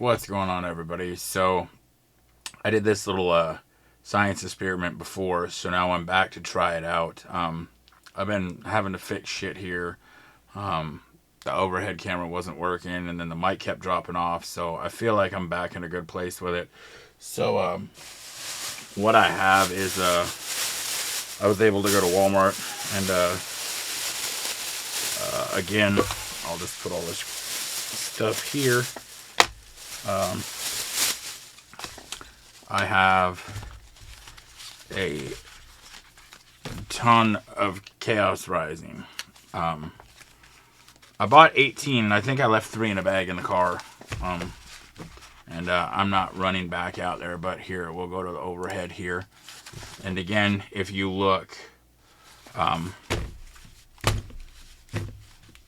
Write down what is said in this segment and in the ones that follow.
What's going on, everybody? So, I did this little science experiment before, so now I'm back to try it out. I've been having to fix shit here. The overhead camera wasn't working, and then the mic kept dropping off, so I feel like I'm back in a good place with it. So, what I have is, I was able to go to Walmart, and, again, I'll just put all this stuff here. I have a ton of Chaos Rising. I bought 18. I think I left 3 in a bag in the car. And I'm not running back out there, but here, we'll go to the overhead here. And again, if you look,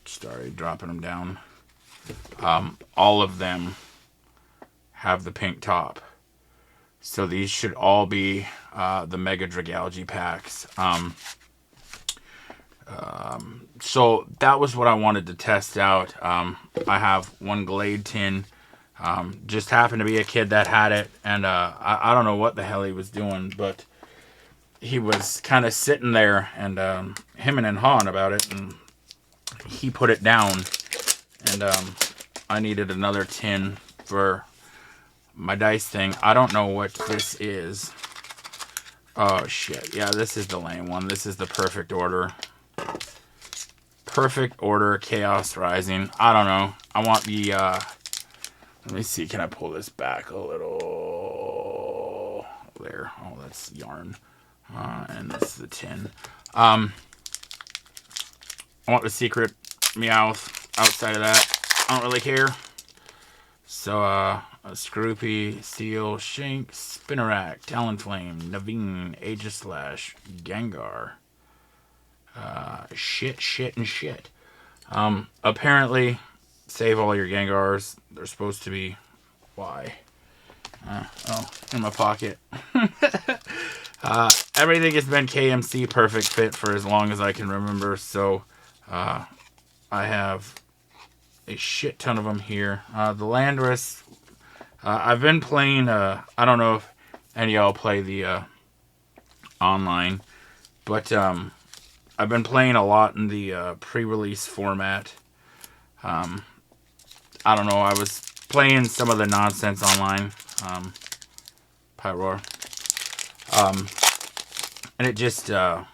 started dropping them down. All of them have the pink top. So these should all be the Mega Dragalge packs. So that was what I wanted to test out. I have one Glade tin. Just happened to be a kid that had it. And I don't know what the hell he was doing, but he was kind of sitting there and hemming and hawing about it. And he put it down. And I needed another tin for my dice thing. I don't know what this is. Oh shit. Yeah, this is the lame one. This is the perfect order. Perfect order Chaos Rising. I don't know. I want the let me see, can I pull this back a little? There. Oh, that's yarn. And this is the tin. I want the secret Meowth outside of that. I don't really care. So, a Scroopy, Steel, Shank, Spinarak, Talonflame, Naveen, Aegislash, Gengar. Shit, and shit. Apparently, save all your Gengars. They're supposed to be... Why? In my pocket. Everything has been KMC perfect fit for as long as I can remember, so, I have a shit ton of them here. The Landorus, I've been playing, I don't know if any of y'all play the online, but I've been playing a lot in the pre-release format. I don't know, I was playing some of the nonsense online, Pyroar, and it just, I'm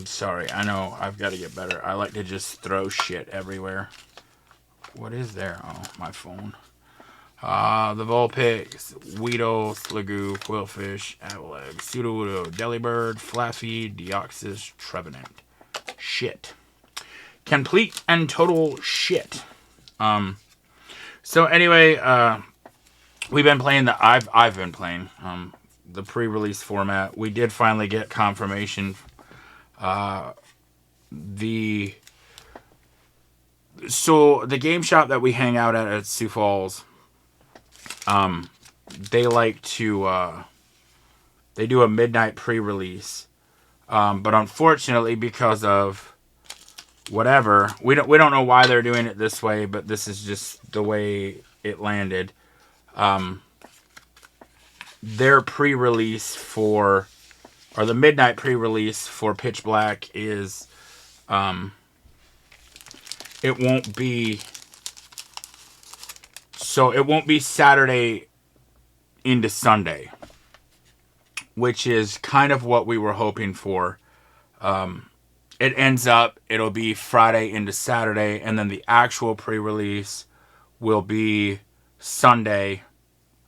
sorry, I know I've got to get better. I like to just throw shit everywhere. What is there? Oh, my phone. The Vulpix, Weedle, Sliggoo, Quillfish, Avalag, Sudowoodo, Delibird, Flaffy, Deoxys, Trevenant. Shit. Complete and total shit. So anyway, we've been playing I've been playing, the pre-release format. We did finally get confirmation. So the game shop that we hang out at Sioux Falls, they like to, they do a midnight pre-release, but unfortunately because of whatever, we don't know why they're doing it this way, but this is just the way it landed. Their pre-release or the midnight pre-release for Pitch Black is, it won't be Saturday into Sunday, which is kind of what we were hoping for. It ends up, it'll be Friday into Saturday, and then the actual pre-release will be Sunday,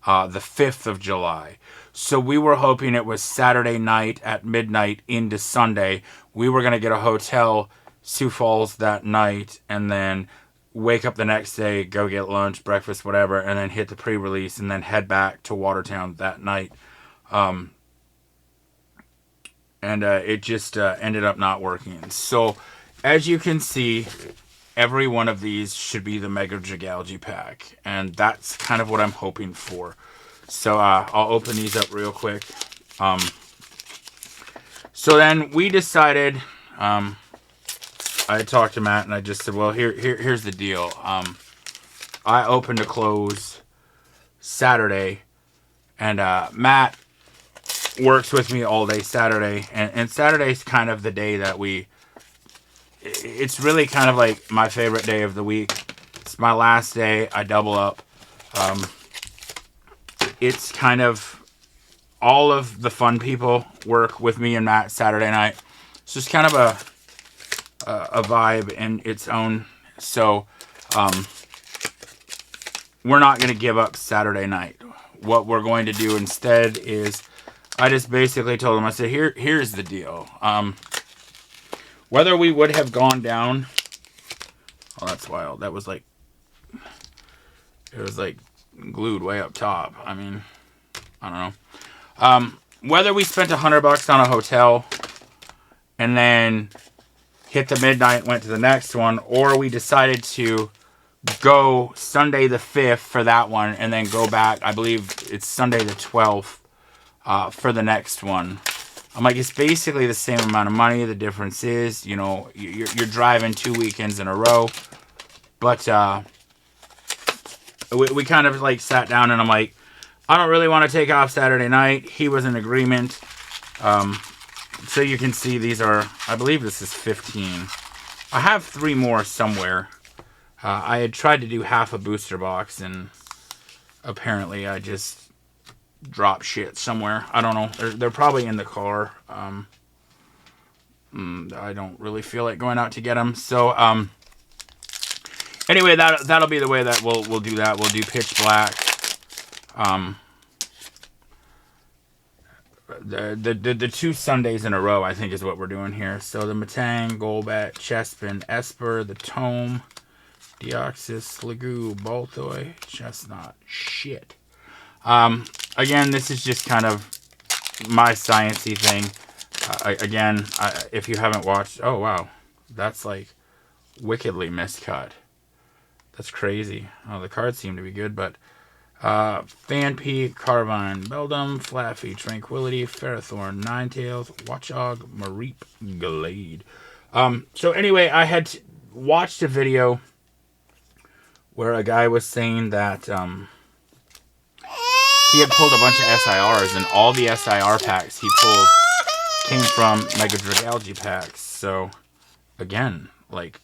the 5th of July. So we were hoping it was Saturday night at midnight into Sunday. We were going to get a hotel, Sioux Falls that night, and then wake up the next day, go get lunch, breakfast, whatever, and then hit the pre-release, and then head back to Watertown that night. And it just ended up not working. So, as you can see, every one of these should be the Mega Dragalge pack. And that's kind of what I'm hoping for. So, I'll open these up real quick. So then we decided... I talked to Matt and I just said, well, here's the deal. I open to close Saturday, and Matt works with me all day Saturday, and Saturday's kind of the day that it's really kind of like my favorite day of the week. It's my last day. I double up. It's kind of all of the fun people work with me and Matt Saturday night. It's just kind of a vibe in its own. So we're not going to give up Saturday night. What we're going to do instead is, I just basically told him, I said, here's the deal. Whether we would have gone down, oh, that's wild. That was like, it was like glued way up top. I mean, I don't know. Whether we spent $100 on a hotel and then hit the midnight, went to the next one, or we decided to go Sunday the 5th for that one and then go back, I believe it's Sunday the 12th for the next one. I'm like, it's basically the same amount of money. The difference is, you know, you're driving 2 weekends in a row. But we kind of like sat down and I'm like, I don't really want to take off Saturday night. He was in agreement. So you can see these are, I believe this is 15. I have 3 more somewhere. I had tried to do half a booster box and apparently I just drop shit somewhere. I don't know. They're probably in the car. I don't really feel like going out to get them. So anyway, that'll be the way that we'll do that. We'll do pitch black. The 2 Sundays in a row, I think, is what we're doing here. So the Matang, Golbat, Chespin, Esper, the Tome, Deoxys, Lagoo, Baltoy, Chestnut. Shit. Again, this is just kind of my sciencey thing. Again, if you haven't watched... Oh, wow. That's, like, wickedly miscut. That's crazy. Oh, the cards seem to be good, but... Fanpea, Carvine, Beldum, Flaffy, Tranquility, Ferrothorn, Ninetales, Watchog, Mareep, Glade. So anyway, I had watched a video where a guy was saying that he had pulled a bunch of SIRs, and all the SIR packs he pulled came from Mega Dragalge packs. So, again, like,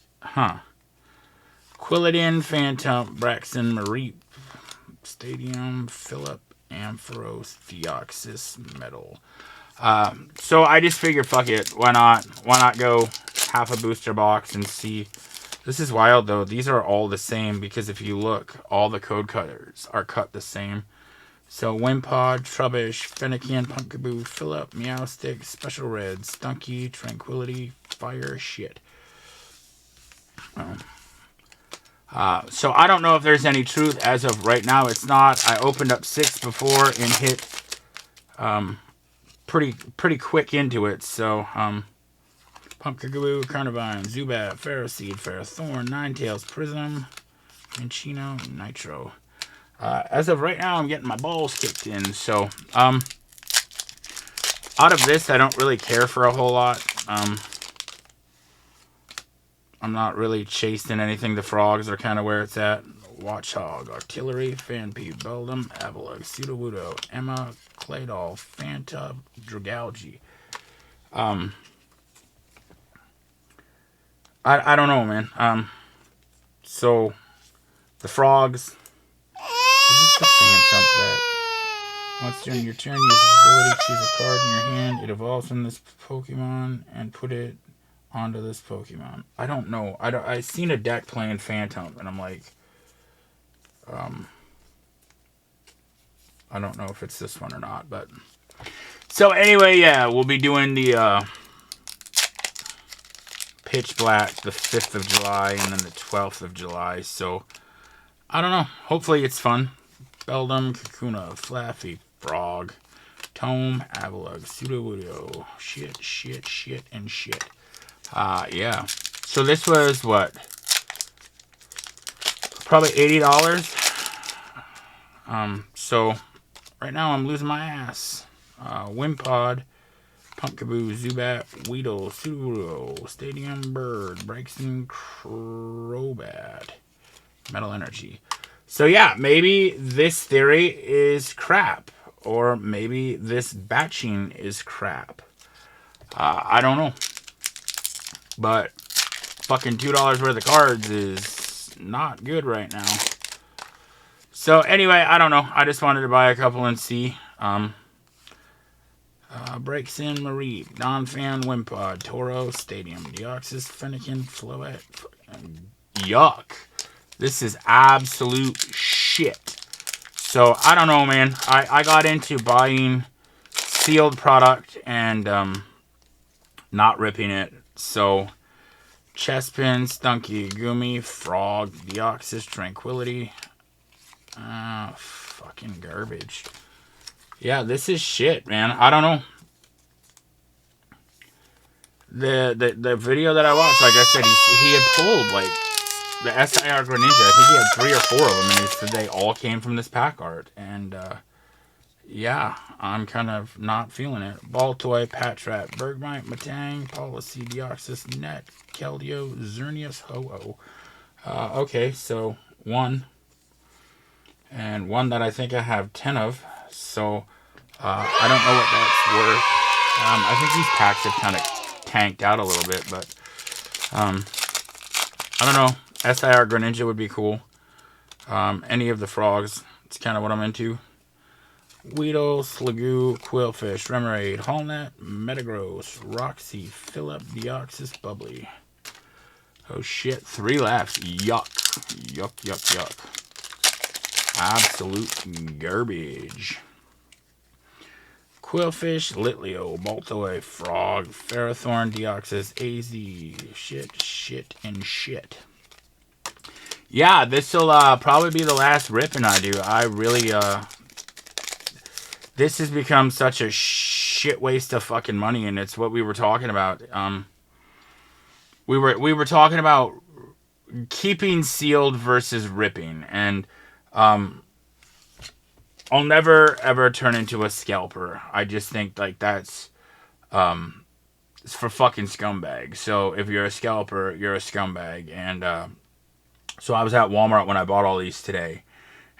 Quilladin, Phantom, Braxton, Mareep, Stadium, Phillip, Ampharos, Deoxys, Metal. So I just figured, fuck it. Why not? Why not go half a booster box and see? This is wild, though. These are all the same because if you look, all the code cutters are cut the same. So Wimpod, Trubbish, Fennekin, Pumpkaboo, Phillip, Meowstick, Special Red, Stunky, Tranquility, Fire, Shit. So I don't know if there's any truth. As of right now, it's not. I opened up 6 before and hit pretty quick into it. So Pumpkaboo, Carnivine, Zubat, Ferroseed, Ferrothorn, Ninetales, Prism, Minchino, Nitro. As of right now, I'm getting my balls kicked in. So out of this, I don't really care for a whole lot. I'm not really chasing anything. The frogs are kind of where it's at. Watchog, Artillery, Fanpea, Beldum, Avalugg, Sudowoodo, Emma, Claydol, Fanta, Dragalge. I don't know, man. So the frogs. Is this the Phantom that once during your turn, use its ability, choose a card in your hand. It evolves from this Pokemon and put it onto this Pokemon. I don't know. I seen a deck playing Phantom, and I'm like, I don't know if it's this one or not, but so anyway, yeah, we'll be doing the Pitch Black the 5th of July and then the 12th of July. So I don't know. Hopefully it's fun. Beldum, Kakuna, Flaffy, Frog, Tome, Avalugg, Sudowoodo, shit, and shit. Yeah. So this was what? Probably $80. So right now I'm losing my ass. Wimpod, Pumpkaboo, Zubat, Weedle, Sudowoodo, Stadium Bird, Braixen, Crobat, Metal Energy. So yeah, maybe this theory is crap. Or maybe this batching is crap. I don't know. But fucking $2 worth of cards is not good right now. So anyway, I don't know. I just wanted to buy a couple and see. Breaks in Marie, Non-Fan Wimpod, Toro, Stadium, Deoxys, Fennekin, Floette. Yuck. This is absolute shit. So, I don't know, man. I got into buying sealed product and not ripping it. So, Chestpin, Stunky, Gumi, Frog, Deoxys, Tranquility. Fucking garbage. Yeah, this is shit, man. I don't know. The video that I watched, like I said, he had pulled, like, the SIR Greninja. I think he had 3 or 4 of them, and he said they all came from this pack art. And, yeah, I'm kind of not feeling it. Baltoy, Patrat, Bergmite, Matang, Policy, Deoxys, Net, Keldeo, Xerneas, Ho-Oh. Okay, so 1. And 1 that I think I have 10 of. So, I don't know what that's worth. I think these packs have kind of tanked out a little bit, but I don't know. SIR Greninja would be cool. Any of the frogs, it's kind of what I'm into. Weedle, Sliggoo, Quillfish, Remoraid, Hallnet, Metagross, Roxy, Phillip, Deoxys, Bubbly. Oh shit, 3 left. Yuck. Yuck, yuck, yuck. Absolute garbage. Quillfish, Litleo, Baltoy, Frog, Ferrothorn, Deoxys, AZ, shit, and shit. Yeah, this'll probably be the last ripping I do. I really, this has become such a shit waste of fucking money, and it's what we were talking about. We were talking about keeping sealed versus ripping, and I'll never ever turn into a scalper. I just think like that's it's for fucking scumbags. So if you're a scalper, you're a scumbag. And so I was at Walmart when I bought all these today,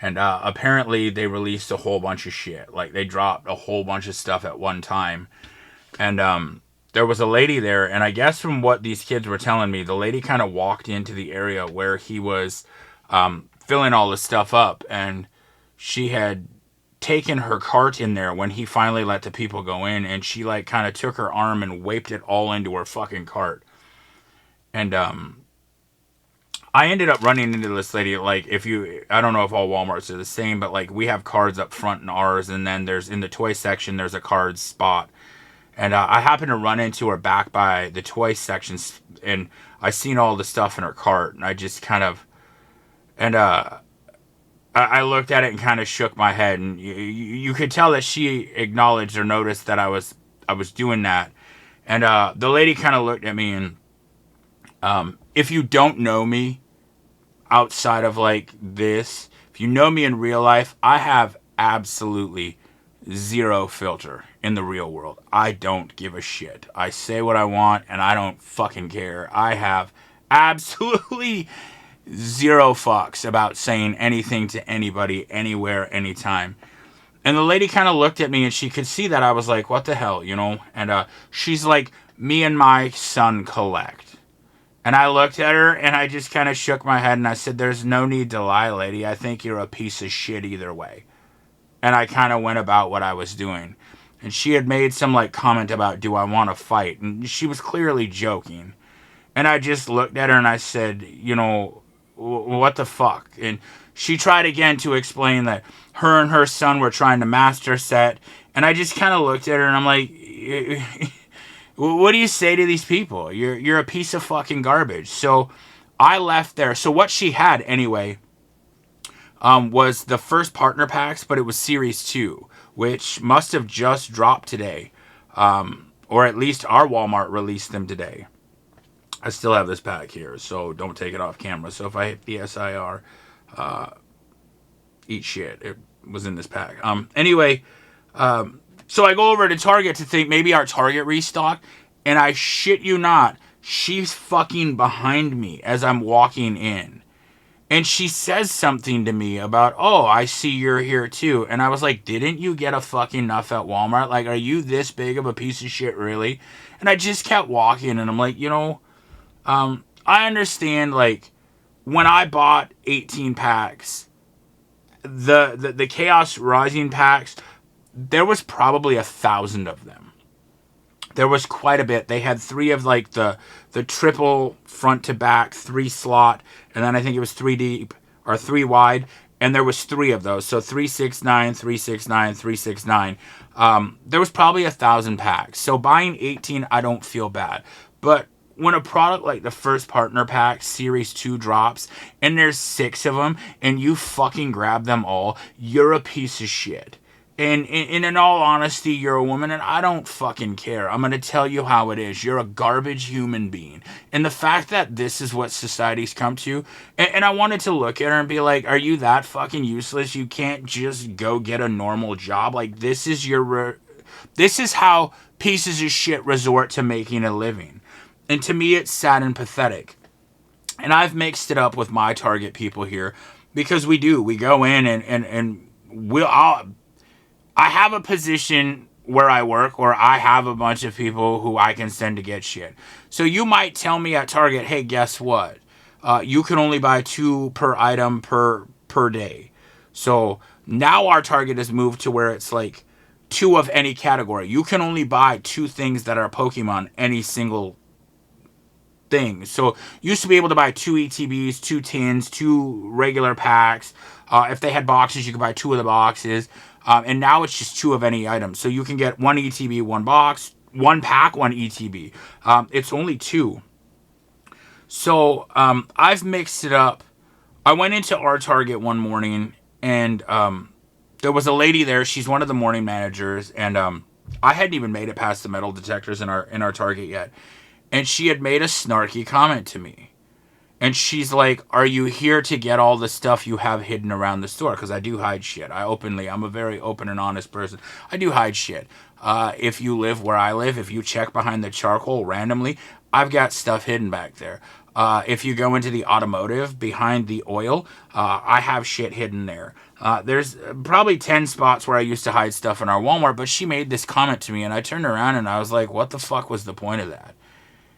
and apparently they released a whole bunch of shit. Like they dropped a whole bunch of stuff at one time, and there was a lady there, and I guess from what these kids were telling me, the lady kind of walked into the area where he was filling all this stuff up, and she had taken her cart in there when he finally let the people go in, and she like kind of took her arm and waped it all into her fucking cart. And I ended up running into this lady. Like, I don't know if all Walmarts are the same, but like we have cards up front in ours, and then there's in the toy section there's a cards spot. And I happened to run into her back by the toy section, and I seen all the stuff in her cart, and I just kind of, and I looked at it and kind of shook my head, and you could tell that she acknowledged or noticed that I was doing that. And the lady kind of looked at me, and if you don't know me outside of like this, if you know me in real life, I have absolutely zero filter in the real world. I don't give a shit. I say what I want, and I don't fucking care. I have absolutely zero fucks about saying anything to anybody, anywhere, anytime. And the lady kind of looked at me, and she could see that I was like, what the hell, you know? And she's like, me and my son collect. And I looked at her, and I just kind of shook my head, and I said, there's no need to lie, lady. I think you're a piece of shit either way. And I kind of went about what I was doing. And she had made some like comment about, do I want to fight? And she was clearly joking. And I just looked at her, and I said, you know, what the fuck? And she tried again to explain that her and her son were trying to master set. And I just kind of looked at her, and I'm like, what do you say to these people? You're a piece of fucking garbage. So I left there. So what she had anyway was the first partner packs, but it was Series 2, which must have just dropped today. Or at least our Walmart released them today. I still have this pack here, so don't take it off camera. So if I hit the SIR, eat shit. It was in this pack. Anyway, so I go over to Target to think maybe our Target restock, and I shit you not, she's fucking behind me as I'm walking in. And she says something to me about, oh, I see you're here too. And I was like, didn't you get a fucking enough at Walmart? Like, are you this big of a piece of shit, really? And I just kept walking, and I'm like, I understand, like, when I bought 18 packs, the Chaos Rising packs, there was probably 1,000 of them. There was quite a bit. They had 3 of, like, the triple front to back, 3 slot, and then I think it was 3 deep or 3 wide, and there was 3 of those. So 369, 369, 369. There was probably 1,000 packs. So buying 18, I don't feel bad. But when a product like the first partner pack series 2 drops and there's 6 of them and you fucking grab them all, you're a piece of shit. And in all honesty, you're a woman, and I don't fucking care. I'm going to tell you how it is. You're a garbage human being. And the fact that this is what society's come to, and I wanted to look at her and be like, are you that fucking useless? You can't just go get a normal job? Like, this is how pieces of shit resort to making a living. And to me, it's sad and pathetic. And I've mixed it up with my target people here, because we go in and I have a position where I work where I have a bunch of people who I can send to get shit. So you might tell me at Target, hey, guess what? You can only buy 2 per item per day. So now our Target has moved to where it's like 2 of any category. You can only buy 2 things that are Pokemon any single thing. So you used to be able to buy 2 ETBs, 2 tins, 2 regular packs. If they had boxes, you could buy 2 of the boxes. And now it's just 2 of any item. So you can get 1 ETB, 1 box, 1 pack, 1 ETB. It's only 2. So I've mixed it up. I went into our Target one morning, and there was a lady there. She's one of the morning managers, and I hadn't even made it past the metal detectors in our Target yet. And she had made a snarky comment to me. And she's like, are you here to get all the stuff you have hidden around the store? Because I do hide shit. I'm a very open and honest person. I do hide shit. If you live where I live, if you check behind the charcoal randomly, I've got stuff hidden back there. If you go into the automotive, behind the oil, I have shit hidden there. There's probably 10 spots where I used to hide stuff in our Walmart, but she made this comment to me, and I turned around and I was like, what the fuck was the point of that?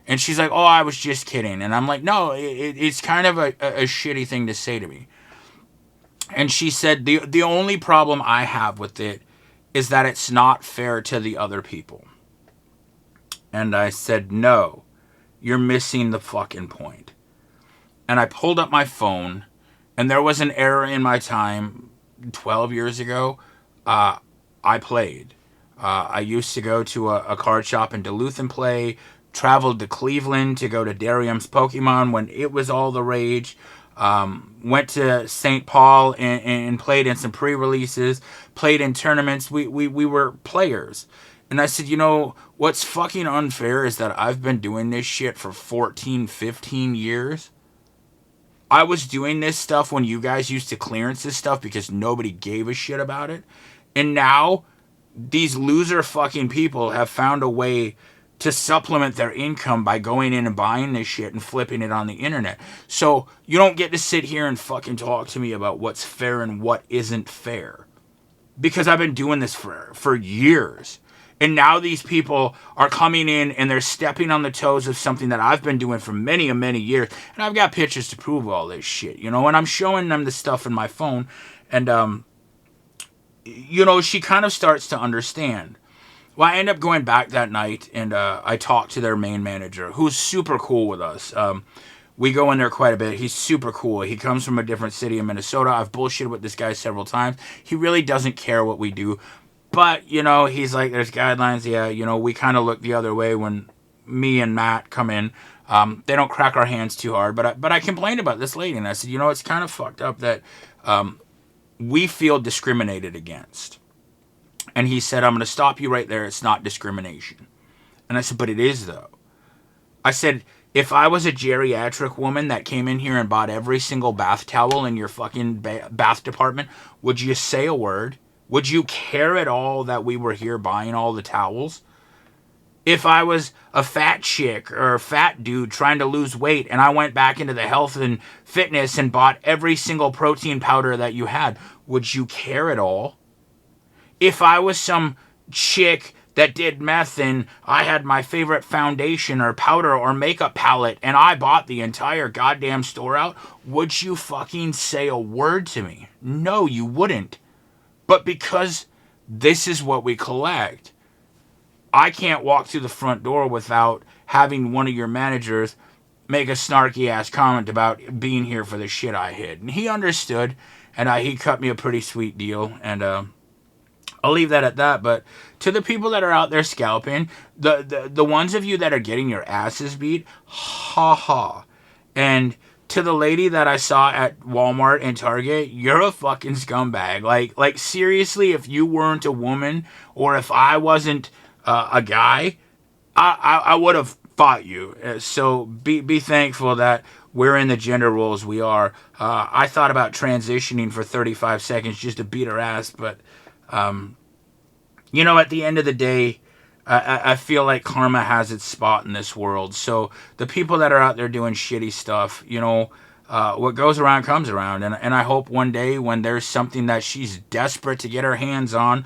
And she's like, oh, I was just kidding. And I'm like, no, it's kind of a shitty thing to say to me. And she said, the only problem I have with it is that it's not fair to the other people. And I said, no, you're missing the fucking point. And I pulled up my phone, and there was an era in my time 12 years ago. I played. I used to go to a card shop in Duluth and play. Traveled to Cleveland to go to Darium's Pokemon when it was all the rage. Went to St. Paul and played in some pre-releases. Played in tournaments. We were players. And I said, what's fucking unfair is that I've been doing this shit for 14, 15 years. I was doing this stuff when you guys used to clearance this stuff because nobody gave a shit about it. And now, these loser fucking people have found a way to supplement their income by going in and buying this shit and flipping it on the internet. So you don't get to sit here and fucking talk to me about what's fair and what isn't fair. Because I've been doing this for years. And now these people are coming in and they're stepping on the toes of something that I've been doing for many and many years. And I've got pictures to prove all this shit, and I'm showing them the stuff in my phone. And, she kind of starts to understand. Well, I end up going back that night, and I talked to their main manager, who's super cool with us. We go in there quite a bit. He's super cool. He comes from a different city in Minnesota. I've bullshitted with this guy several times. He really doesn't care what we do. But, he's like, there's guidelines. Yeah, we kind of look the other way when me and Matt come in. They don't crack our hands too hard. But I complained about this lady, and I said, it's kind of fucked up that we feel discriminated against. And he said, I'm going to stop you right there. It's not discrimination. And I said, but it is, though. I said, if I was a geriatric woman that came in here and bought every single bath towel in your fucking bath department, would you say a word? Would you care at all that we were here buying all the towels? If I was a fat chick or a fat dude trying to lose weight and I went back into the health and fitness and bought every single protein powder that you had, would you care at all? If I was some chick that did meth and I had my favorite foundation or powder or makeup palette and I bought the entire goddamn store out, would you fucking say a word to me? No, you wouldn't. But because this is what we collect, I can't walk through the front door without having one of your managers make a snarky ass comment about being here for the shit I hid. And he understood, and he cut me a pretty sweet deal, and I'll leave that at that. But to the people that are out there scalping, the ones of you that are getting your asses beat, ha ha. And to the lady that I saw at Walmart and Target, you're a fucking scumbag. Like seriously, if you weren't a woman or if I wasn't a guy, I would have fought you. So be thankful that we're in the gender roles we are. I thought about transitioning for 35 seconds just to beat her ass, but at the end of the day, I feel like karma has its spot in this world. So the people that are out there doing shitty stuff, what goes around comes around. And I hope one day when there's something that she's desperate to get her hands on,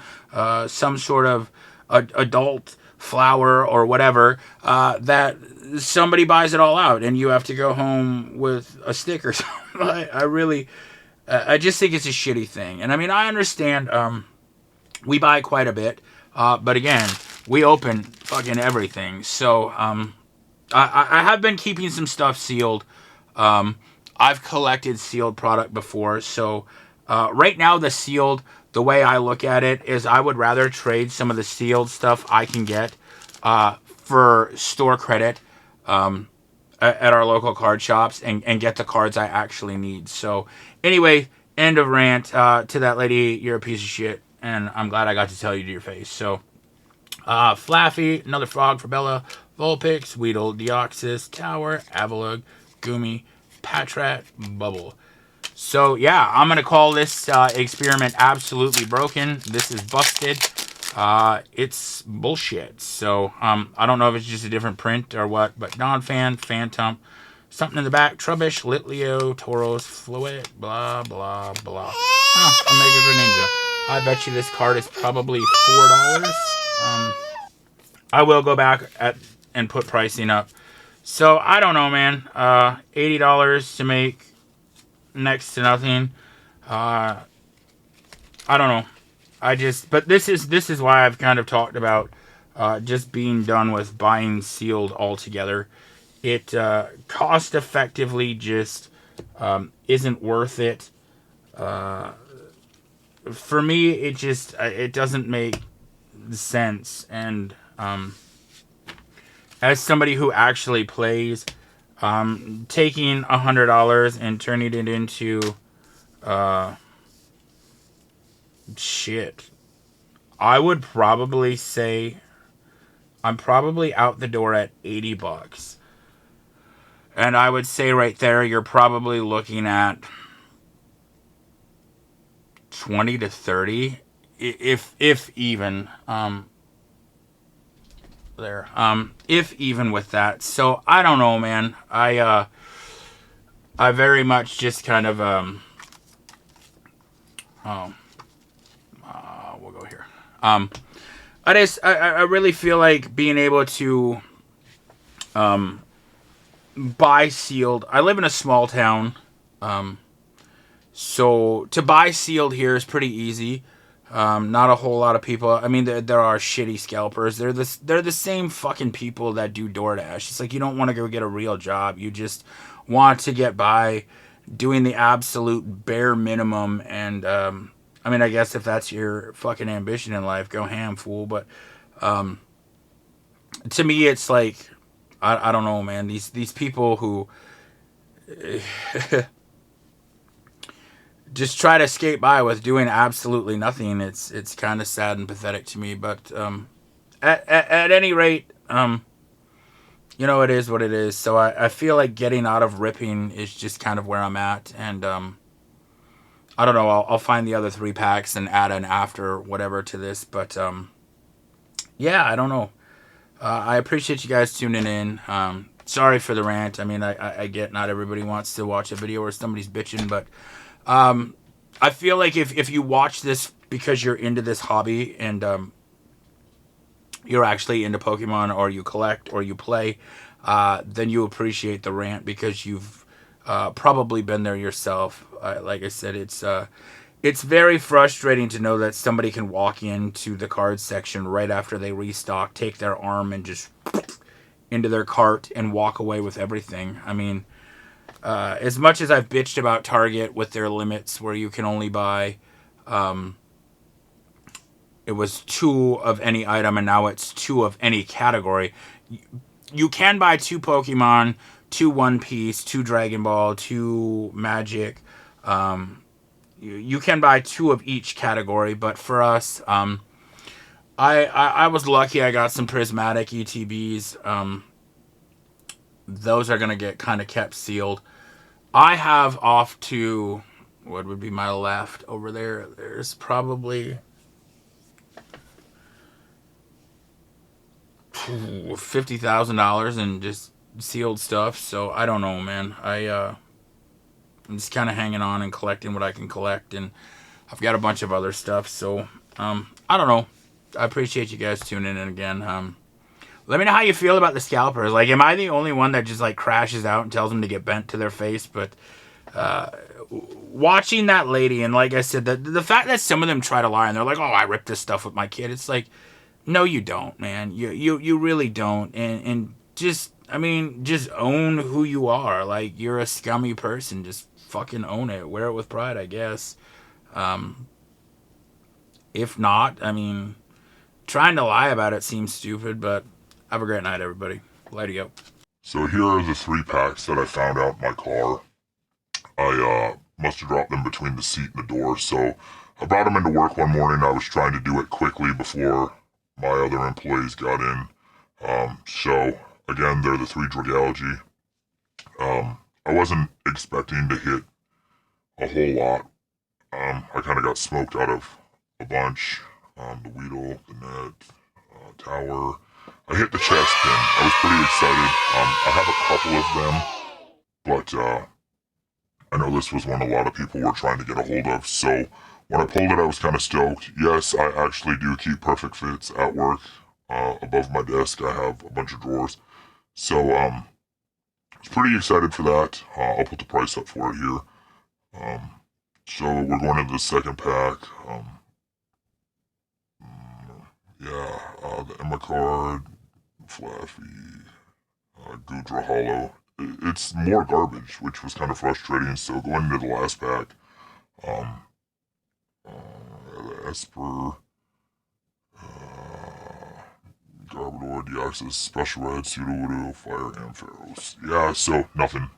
some sort of adult flower or whatever, that somebody buys it all out and you have to go home with a stick or something. I just think it's a shitty thing. And I mean, I understand we buy quite a bit, but again, we open fucking everything. So I have been keeping some stuff sealed. I've collected sealed product before, so right now the way I look at it is I would rather trade some of the sealed stuff I can get for store credit at our local card shops and get the cards I actually need. So anyway, end of rant. To that lady, you're a piece of shit, and I'm glad I got to tell you to your face. So Flaffy, another frog for Bella, Vulpix, Weedle, Deoxys, Tower, Avalug, Goomy, Patrat, Bubble. So yeah, I'm gonna call this experiment absolutely broken. This is busted. It's bullshit. So I don't know if it's just a different print or what, but non-fan, Phantom, something in the back, Trubbish, Litleo, Tauros, Floette, blah blah blah. Omega Greninja. I bet you this card is probably $4. I will go back and put pricing up. So I don't know, man. $80 to make next to nothing. I don't know. But this is why I've kind of talked about just being done with buying sealed altogether. It cost effectively just isn't worth it. For me, it doesn't make sense. And as somebody who actually plays, taking $100 and turning it into shit, I would probably say I'm probably out the door at $80. And I would say right there, you're probably looking at 20 to 30, if even, if even with that. So I don't know, man. I very much just kind of, we'll go here. I really feel like being able to, buy sealed. I live in a small town, so to buy sealed here is pretty easy. Not a whole lot of people. I mean, there are shitty scalpers. They're the same fucking people that do DoorDash. It's like you don't want to go get a real job. You just want to get by doing the absolute bare minimum. And I mean, I guess if that's your fucking ambition in life, go ham, fool. But to me, it's like I don't know, man. These people who just try to skate by with doing absolutely nothing. It's kind of sad and pathetic to me. But at any rate, it is what it is. So I feel like getting out of ripping is just kind of where I'm at. And I don't know. I'll find the other 3 packs and add an after whatever to this. But yeah, I don't know. I appreciate you guys tuning in. Sorry for the rant. I mean, I get not everybody wants to watch a video where somebody's bitching, but I feel like if you watch this because you're into this hobby and you're actually into Pokemon, or you collect or you play, then you appreciate the rant because you've probably been there yourself. Like I said, it's very frustrating to know that somebody can walk into the card section right after they restock, take their arm and just into their cart and walk away with everything. I mean, as much as I've bitched about Target with their limits where you can only buy, it was 2 of any item and now it's 2 of any category. You can buy 2 Pokemon, 2 One Piece, 2 Dragon Ball, 2 Magic. You can buy 2 of each category, but for us, I was lucky. I got some prismatic ETBs. Those are gonna get kind of kept sealed. I have off to what would be my left over there. There's probably $50,000 in just sealed stuff. So I don't know, man. I'm just kind of hanging on and collecting what I can collect, and I've got a bunch of other stuff. So I don't know. I appreciate you guys tuning in again. Let me know how you feel about the scalpers. Like, am I the only one that just like crashes out and tells them to get bent to their face? But watching that lady, and like I said, the fact that some of them try to lie and they're like, "Oh, I ripped this stuff with my kid." It's like, no, you don't, man. You really don't. And just, I mean, just own who you are. Like, you're a scummy person. Just fucking own it. Wear it with pride, I guess. If not, I mean, trying to lie about it seems stupid, but have a great night, everybody. Later, yo. So here are the 3 packs that I found out in my car. I must have dropped them between the seat and the door, so I brought them into work one morning. I was trying to do it quickly before my other employees got in. So again, they're the 3 Dragalge. I wasn't expecting to hit a whole lot. I kind of got smoked out of a bunch. The Weedle, the Net, Tower. I hit the chest pin. I was pretty excited. I have a couple of them, but I know this was one a lot of people were trying to get a hold of. So when I pulled it, I was kind of stoked. Yes, I actually do keep perfect fits at work. Above my desk, I have a bunch of drawers. So I was pretty excited for that. I'll put the price up for it here. Um, so we're going into the second pack. Yeah, the Emma card, Flaffy, Gudra Hollow. It's more garbage, which was kind of frustrating. So going into the last pack, um, the Esper, Garbodor, Deoxys, Special Red, Sudowoodo, Fire, and Pharaohs. Yeah, so nothing.